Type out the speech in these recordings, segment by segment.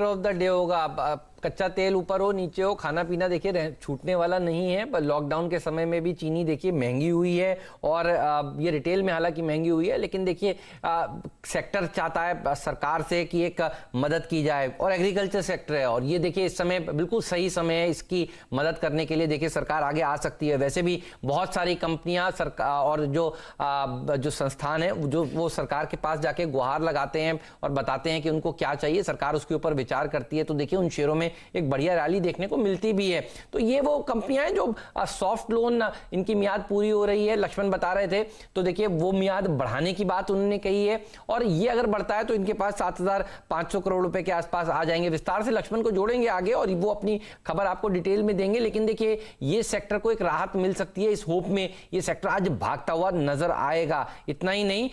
Of the day होगा। अब कच्चा तेल ऊपर हो नीचे हो, खाना पीना देखिए छूटने वाला नहीं है। पर लॉकडाउन के समय में भी चीनी देखिए महंगी हुई है, और ये रिटेल में हालांकि महंगी हुई है, लेकिन देखिए सेक्टर चाहता है सरकार से कि एक मदद की जाए, और एग्रीकल्चर सेक्टर है, और ये देखिए इस समय बिल्कुल सही समय है इसकी मदद करने के लिए। देखिए सरकार आगे आ सकती है। वैसे भी बहुत सारी कंपनियां सरकार और जो संस्थान है जो वो सरकार के पास जाके गुहार लगाते हैं और बताते हैं कि उनको क्या चाहिए, सरकार उसके ऊपर विचार करती है। तो देखिए उन शेयरों में एक बढ़िया रैली देखने को मिलती भी है। तो ये वो कंपनियां हैं जो सॉफ्ट लोन, इनकी मियाद पूरी हो रही है, लक्ष्मण बता रहे थे, तो देखिए वो मियाद बढ़ाने की बात उन्होंने कही है, और ये अगर बढ़ता है तो इनके पास 7,500 करोड़ रुपए के आसपास आ जाएंगे। विस्तार से लक्ष्मण को जोड़ेंगे आगे और वो अपनी खबर आपको डिटेल में देंगे। लेकिन देखिए ये सेक्टर को एक राहत मिल सकती है, इस होप में ये सेक्टर आज भागता हुआ नजर आएगा। इतना ही नहीं,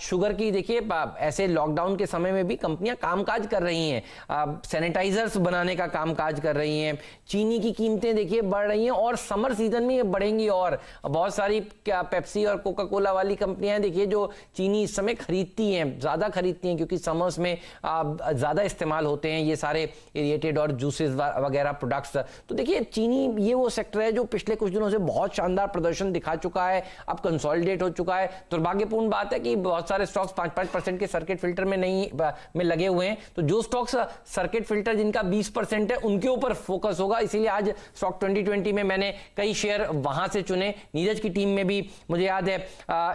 शुगर की देखिए ऐसे लॉकडाउन के समय में भी कंपनियां कामकाज कर रही हैं, सैनिटाइजर्स बनाने का कामकाज कर रही हैं। चीनी की कीमतें देखिए बढ़ रही हैं, और समर सीजन में ये बढ़ेंगी। और बहुत सारी पेप्सी और कोका कोला वाली कंपनियां देखिए जो चीनी इस समय खरीदती हैं, ज्यादा खरीदती हैं, क्योंकि समर्स में ज्यादा इस्तेमाल होते हैं ये सारे एरिएटेड और जूसेस वगैरह प्रोडक्ट्स। तो देखिए चीनी ये वो सेक्टर है जो पिछले कुछ दिनों से बहुत शानदार प्रदर्शन दिखा चुका है, अब कंसोलिडेट हो चुका है। दुर्भाग्यपूर्ण बात है कि बहुत सारे स्टॉक्स 5-5% के सर्किट फिल्टर में लगे हुए हैं। तो जो स्टॉक्स सर्किट फिल्टर जिनका 20% है उनके ऊपर फोकस होगा। इसीलिए आज स्टॉक 2020 में मैंने कई शेयर वहां से चुने। नीरज की टीम में भी मुझे याद है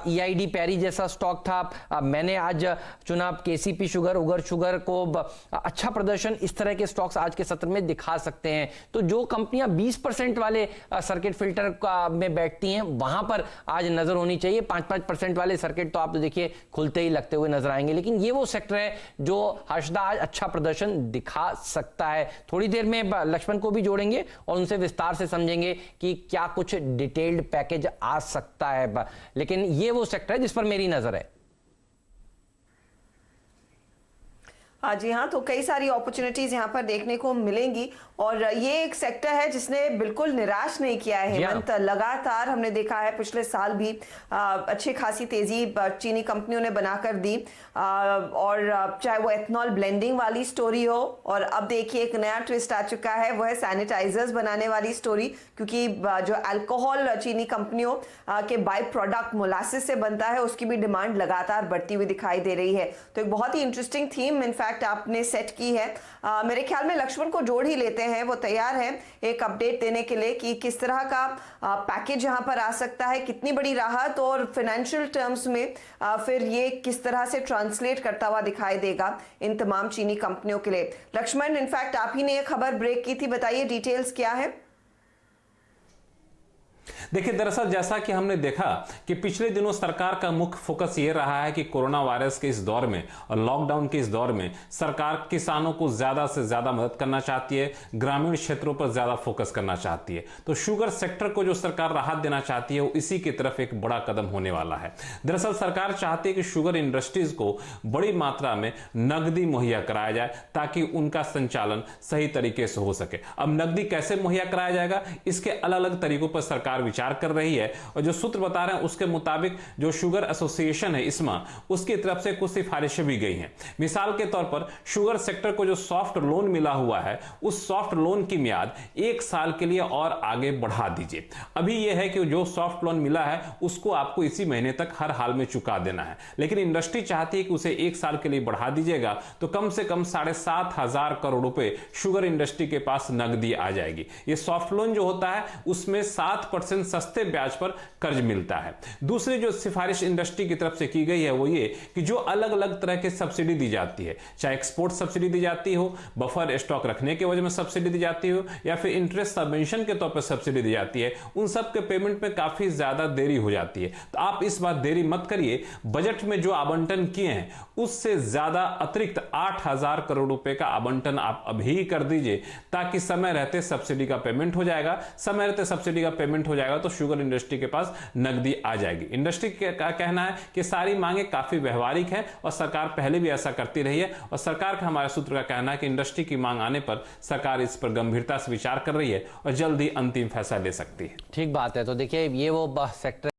EID पैरी जैसा स्टॉक था, मैंने आज चुना केसीपी शुगर, उगर शुगर को। अच्छा प्रदर्शन इस तरह के स्टॉक्स आज के सत्र में दिखा सकते हैं। तो जो कंपनियां 20% वाले सर्किट फिल्टर में बैठती हैं वहां पर आज नजर होनी चाहिए। 5-5% वाले सर्किट तो आप तो देखिए खुलते ही लगते हुए नजर आएंगे। लेकिन ये वो सेक्टर है जो हर्षदा आज अच्छा प्रदर्शन दिखा सकता है। थोड़ी देर में लक्ष्मण को भी जोड़ेंगे और उनसे विस्तार से समझेंगे कि क्या कुछ डिटेल्ड पैकेज आ सकता है। लेकिन ये वो सेक्टर है जिस पर मेरी नजर है। हाँ जी हाँ, तो कई सारी अपॉर्चुनिटीज यहाँ पर देखने को मिलेंगी, और ये एक सेक्टर है जिसने बिल्कुल निराश नहीं किया है हेमंत। लगातार हमने देखा है पिछले साल भी अच्छी खासी तेजी चीनी कंपनियों ने बनाकर दी, और चाहे वो एथनॉल ब्लेंडिंग वाली स्टोरी हो, और अब देखिए एक नया ट्विस्ट आ चुका है, वो है सैनिटाइजर्स बनाने वाली स्टोरी। क्योंकि जो अल्कोहल चीनी कंपनियों के बाय प्रोडक्ट मोलासिस से बनता है, उसकी भी डिमांड लगातार बढ़ती हुई दिखाई दे रही है। तो एक बहुत ही इंटरेस्टिंग थीम इनफैक्ट आपने सेट की है। मेरे ख्याल में लक्ष्मण को जोड़ ही लेते हैं, वो तैयार है एक अपडेट देने के लिए कि किस तरह का पैकेज यहां पर आ सकता है, कितनी बड़ी राहत, और फाइनेंशियल टर्म्स में फिर ये किस तरह से ट्रांसलेट करता हुआ दिखाई देगा इन तमाम चीनी कंपनियों के लिए। लक्ष्मण, इनफैक्ट आप ही ने ये खबर ब्रेक की थी, बताइए डिटेल्स क्या है। देखिए, दरअसल जैसा कि हमने देखा कि पिछले दिनों सरकार का मुख्य फोकस ये रहा है कि कोरोना वायरस के इस दौर में और लॉकडाउन के इस दौर में सरकार किसानों को ज्यादा से ज्यादा मदद करना चाहती है, ग्रामीण क्षेत्रों पर ज्यादा फोकस करना चाहती है। तो शुगर सेक्टर को जो सरकार राहत देना चाहती है वो इसी की तरफ एक बड़ा कदम होने वाला है। दरअसल सरकार चाहती है कि शुगर इंडस्ट्रीज को बड़ी मात्रा में नकदी मुहैया कराया जाए ताकि उनका संचालन सही तरीके से हो सके। अब नकदी कैसे मुहैया कराया जाएगा, इसके अलग अलग तरीकों पर सरकार विचार कर रही है, और जो सूत्र बता रहे हैं उसके मुताबिक जो शुगर एसोसिएशन है ISMA, उसकी तरफ से कुछ सिफारिशें भी गई हैं। मिसाल के तौर पर शुगर सेक्टर को जो सॉफ्ट लोन मिला हुआ है, उस सॉफ्ट लोन की मियाद 1 साल के लिए और आगे बढ़ा दीजिए। अभी यह है कि जो सॉफ्ट लोन मिला है उसको आपको इसी महीने तक हर हाल में चुका देना है, लेकिन इंडस्ट्री चाहती है कि उसे 1 साल के लिए बढ़ा दीजिएगा तो कम से कम 7,500 करोड़ रुपए शुगर इंडस्ट्री के पास नकदी आ जाएगी। यह सॉफ्ट लोन जो होता है उसमें 7% सस्ते ब्याज पर कर्ज मिलता है। दूसरी जो सिफारिश इंडस्ट्री की तरफ से की गई है वो ये कि जो अलग अलग तरह की सब्सिडी दी जाती है, चाहे एक्सपोर्ट सब्सिडी दी जाती हो, बफर स्टॉक रखने के वजह में सब्सिडी दी जाती हो, या फिर इंटरेस्ट सबवेंशन के तौर पर सब्सिडी दी जाती है, उन सब के पेमेंट में काफी ज्यादा देरी हो जाती है। तो आप इस बार देरी मत करिए, बजट में जो आवंटन किए हैं उससे ज्यादा अतिरिक्त 8,000 करोड़ रुपए का आवंटन आप अभी कर दीजिए, ताकि समय रहते सब्सिडी का पेमेंट हो जाएगा। समय रहते सब्सिडी का पेमेंट हो जाएगा तो शुगर इंडस्ट्री के पास नकदी आ जाएगी। इंडस्ट्री का कहना है कि सारी मांगे काफी व्यवहारिक है और सरकार पहले भी ऐसा करती रही है, और सरकार का, हमारे सूत्र का कहना है कि इंडस्ट्री की मांग आने पर सरकार इस पर गंभीरता से विचार कर रही है और जल्द ही अंतिम फैसला ले सकती है। ठीक बात है। तो देखिए ये वो सेक्टर